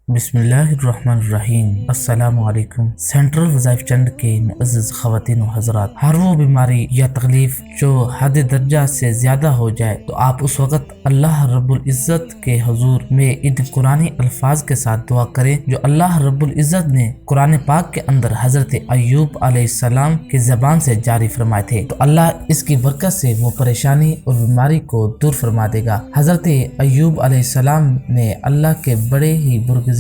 बिस्मिल्लाहिर्रहमानिर्रहीम। अस्सलामु अलैकुम। सेंट्रल वज़ाइफ चैनल के मुअज़्ज़ज़ ख़वातीन व हज़रात, हर वो बीमारी या तकलीफ जो हद दर्जा से ज़्यादा हो जाए तो आप उस वक़्त अल्लाह रब्बुल इज़्ज़त के हुज़ूर में इन कुरानी अल्फाज के साथ दुआ करें जो अल्लाह रब्बुल इज़्ज़त ने कुरान पाक के अंदर हज़रत अय्यूब अलैहिस्सलाम की ज़बान से जारी फरमाए थे। तो अल्लाह इसकी बरकत से वो परेशानी और बीमारी को दूर फरमा देगा। हज़रत अय्यूब अलैहिस्सलाम ने अल्लाह के बड़े ही बुर्गज़िदा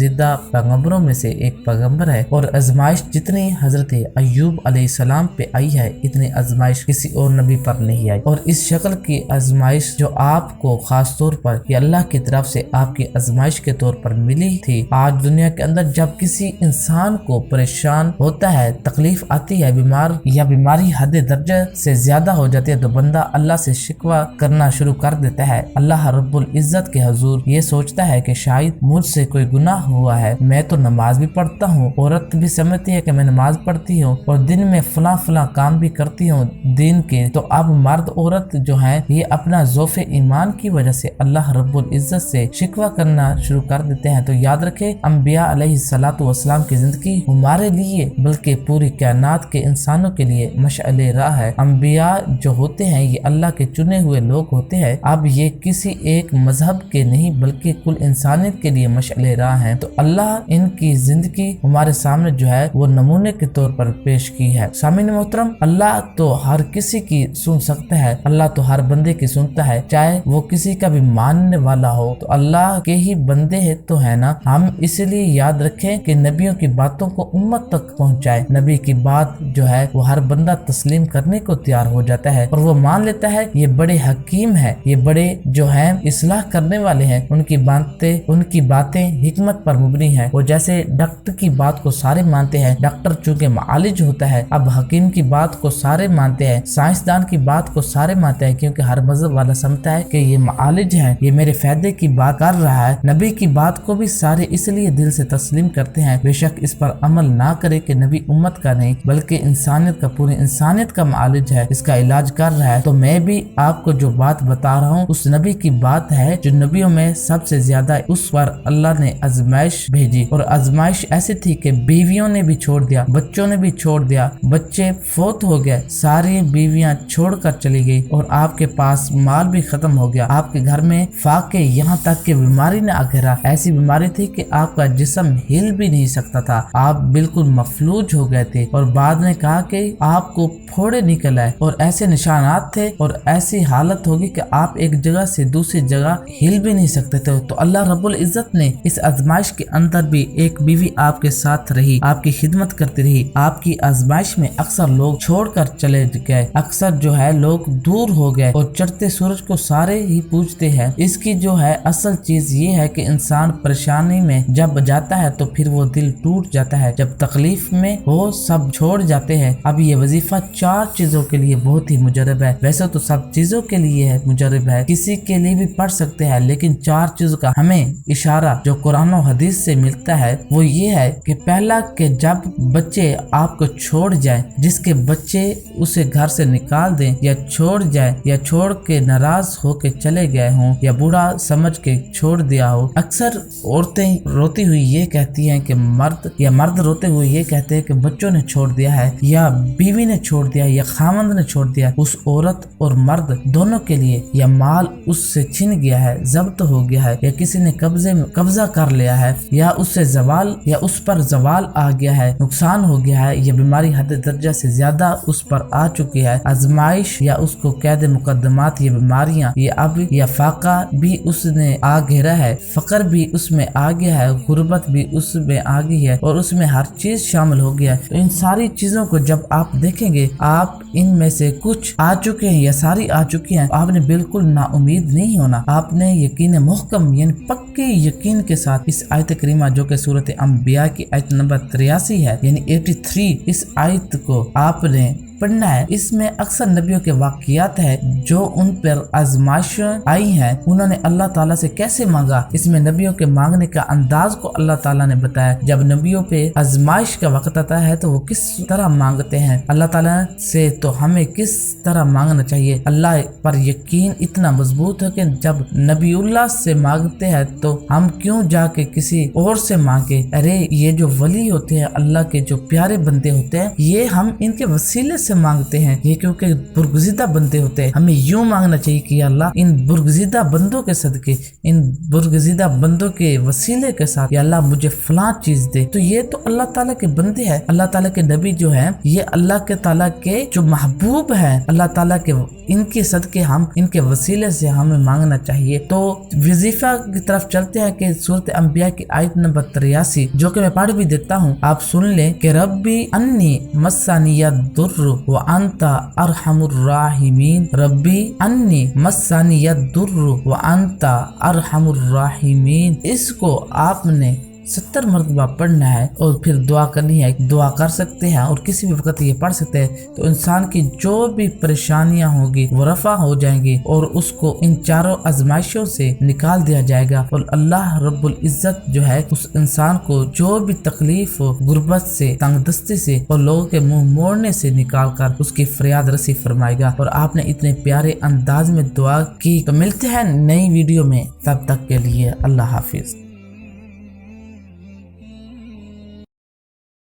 पैगंबरों में से एक पैगंबर है और आजमाइश जितनी हज़रत अय्यूब अलैहिस्सलाम पे आई है इतनी आजमाइश किसी और नबी पर नहीं आई। और इस शक्ल की आजमाइश जो आपको खास तौर पर ये अल्लाह की तरफ से आपकी आजमाइश के तौर पर मिली थी। आज दुनिया के अंदर जब किसी इंसान को परेशान होता है, तकलीफ आती है, बीमार या बीमारी हद दर्जा से ज्यादा हो जाती है तो बंदा अल्लाह से शिकवा करना शुरू कर देता है। अल्लाह रब्बुल इज़्ज़त के हुज़ूर ये सोचता है कि शायद मुझसे कोई गुनाह हुआ है, मैं तो नमाज भी पढ़ता हूँ, औरत भी समझती है कि मैं नमाज पढ़ती हूँ और दिन में फला काम भी करती हूँ दिन के। तो अब मर्द औरत जो है ये अपना ज़ौफ़े ईमान की वजह से अल्लाह रब्बुल इज़्ज़त से शिकवा करना शुरू कर देते हैं। तो याद रखें, अंबिया अलैहिस्सलातु वस्सलाम की जिंदगी हमारे लिए बल्कि पूरी कायनात के इंसानों के लिए मशअले राह है। अंबिया जो होते हैं ये अल्लाह के चुने हुए लोग होते हैं। अब ये किसी एक मजहब के नहीं बल्कि कुल इंसानियत के लिए मशअले राह हैं। तो अल्लाह इनकी जिंदगी हमारे सामने जो है वो नमूने के तौर पर पेश की है। सामीन मोहतरम, अल्लाह तो हर किसी की सुन सकता है, अल्लाह तो हर बंदे की सुनता है, चाहे वो किसी का भी मानने वाला हो। तो अल्लाह के ही बंदे है तो है ना। हम इसलिए याद रखें कि नबियों की बातों को उम्मत तक पहुंचाए। नबी की बात जो है वो हर बंदा तस्लीम करने को तैयार हो जाता है और वो मान लेता है ये बड़े हकीम है, ये बड़े जो है इस्लाह करने वाले हैं, उनकी बातें हिकमत पर मुबनी है। वो जैसे डॉक्टर की बात को सारे मानते हैं, डॉक्टर चूंकि मालिज होता है, अब हकीम की बात को सारे मानते हैं, साइंसदान की बात को सारे मानते हैं क्योंकि हर मजहब वाला समझता है कि ये मालिज है, ये मेरे फायदे की बात कर रहा है। नबी की बात को भी सारे इसलिए दिल से तस्लीम करते हैं, बेशक इस पर अमल ना करे कि नबी उम्मत का नहीं बल्कि इंसानियत का, पूरी इंसानियत का मालिज है, इसका इलाज कर रहा है। तो मैं भी आपको जो बात बता रहा हूँ उस नबी की बात है जो नबियों में सबसे ज्यादा उस पर अल्लाह ने आजमाइश भेजी। और आजमाइश ऐसी थी कि बीवियों ने भी छोड़ दिया, बच्चों ने भी छोड़ दिया, बच्चे फौत हो गए, सारी बीवियां छोड़कर चली गई और आपके पास माल भी खत्म हो गया, आपके घर में फाके यहाँ तक कि बीमारी ने आ घेरा। ऐसी बीमारी थी कि आपका जिस्म हिल भी नहीं सकता था, आप बिल्कुल मफलूज हो गए थे और बाद में कहा कि आपको फोड़े निकल आए और ऐसे निशानात थे और ऐसी हालत होगी कि आप एक जगह से दूसरी जगह हिल भी नहीं सकते थे। तो अल्लाह रब्बुल इज़्ज़त ने इस आजमाइश के अंदर भी एक बीवी आपके साथ रही, आपकी खिदमत करती रही। आपकी आजमाइश में अक्सर लोग छोड़कर चले गए, अक्सर जो है लोग दूर हो गए और चढ़ते सूरज को सारे ही पूजते हैं। इसकी जो है असल चीज ये है कि इंसान परेशानी में जब जाता है तो फिर वो दिल टूट जाता है, जब तकलीफ में वो सब छोड़ जाते हैं। अब ये वजीफा 4 चीजों के लिए बहुत ही मुजरब है, वैसे तो सब चीजों के लिए है, मुजरब है, किसी के लिए भी पढ़ सकते हैं, लेकिन 4 चीजों का हमें इशारा जो कुरान और हदीस से मिलता है वो ये है कि पहला कि जब बच्चे आपको छोड़ जाए, जिसके बच्चे उसे घर से निकाल दें या छोड़ जाए या छोड़ के नाराज होके चले गए हों या बुरा समझ के छोड़ दिया हो। अक्सर औरतें रोती हुई ये कहती हैं कि मर्द रोते हुए ये कहते हैं कि बच्चों ने छोड़ दिया है या बीवी ने छोड़ दिया या खामंद ने छोड़ दिया। उस औरत और मर्द दोनों के लिए या माल उससे छिन गया है, जब्त हो गया है या किसी ने कब्जा कर लिया है या उससे जवाल या उस पर जवाल आ गया है, नुकसान हो गया है या बीमारी हद दर्जा से ज्यादा उस पर आ चुकी है, आजमाइश या उसको कैद मुकदमात या बीमारियां या अब या फाका भी उसने आ घेरा है, फकर भी उसमें आ गया है, गुर्बत भी उसमें आ गई है और उसमें हर चीज शामिल हो गया है। तो इन सारी चीजों को जब आप देखेंगे, आप इनमें से कुछ आ चुके हैं या सारी आ चुकी हैं, आपने बिल्कुल नाउमीद नहीं होना। आपने यकीन मुहकम यानी पक्के यकीन के साथ इस आयत करीमा जो कि सूरत अंबिया की आयत नंबर 83 है यानी 83, इस आयत को आपने پڑھنا ہے۔ اس میں اکثر نبیوں کے واقعات ہے جو ان پر آزمائش آئی ہیں، انہوں نے اللہ تعالیٰ سے کیسے مانگا۔ اس میں نبیوں کے مانگنے کا انداز کو اللہ تعالیٰ نے بتایا۔ جب نبیوں پہ آزمائش کا وقت آتا ہے تو وہ کس طرح مانگتے ہیں اللہ تعالیٰ سے، تو ہمیں کس طرح مانگنا چاہیے۔ اللہ پر یقین اتنا مضبوط ہے کہ جب نبی اللہ سے مانگتے ہیں تو ہم کیوں جا کے کسی اور سے مانگے۔ ارے یہ جو ولی ہوتے ہیں، اللہ کے جو پیارے بندے ہوتے ہیں، یہ ہم ان کے وسیلے سے مانگتے ہیں، یہ کیونکہ برگزیدہ بندے ہوتے ہیں۔ ہمیں یوں مانگنا چاہیے کہ اللہ ان برگزیدہ بندوں کے صدقے، ان برگزیدہ بندوں کے وسیلے کے ساتھ یا اللہ مجھے فلاں چیز دے۔ تو یہ تو اللہ تعالیٰ کے بندے ہیں، اللہ تعالیٰ کے نبی جو ہیں، یہ اللہ کے تعالیٰ کے جو محبوب ہیں، اللہ تعالیٰ کے ان کے صدقے ہم ان کے وسیلے سے ہمیں مانگنا چاہیے۔ تو وظیفہ کی طرف چلتے ہیں کہ سورۃ انبیاء کی آیت نمبر 83 جو کہ میں پڑھ بھی دیتا ہوں، آپ سن لیں کہ ربی انی مسانی الضر وانت ارحم الراحمین، ربی انی مسانی الضر وانت ارحم الراحمین۔ اس کو آپ نے 70 مرتبہ پڑھنا ہے اور پھر دعا کرنی ہے۔ دعا کر سکتے ہیں اور کسی بھی وقت یہ پڑھ سکتے ہیں، تو انسان کی جو بھی پریشانیاں ہوگی وہ رفع ہو جائیں گی اور اس کو ان چاروں آزمائشوں سے نکال دیا جائے گا، اور اللہ رب العزت جو ہے اس انسان کو جو بھی تکلیف ہو، غربت سے، تنگ دستی سے اور لوگوں کے منہ موڑنے سے نکال کر اس کی فریاد رسی فرمائے گا۔ اور آپ نے اتنے پیارے انداز میں دعا کی، تو ملتے ہیں نئی ویڈیو میں، تب تک کے لیے اللہ حافظ۔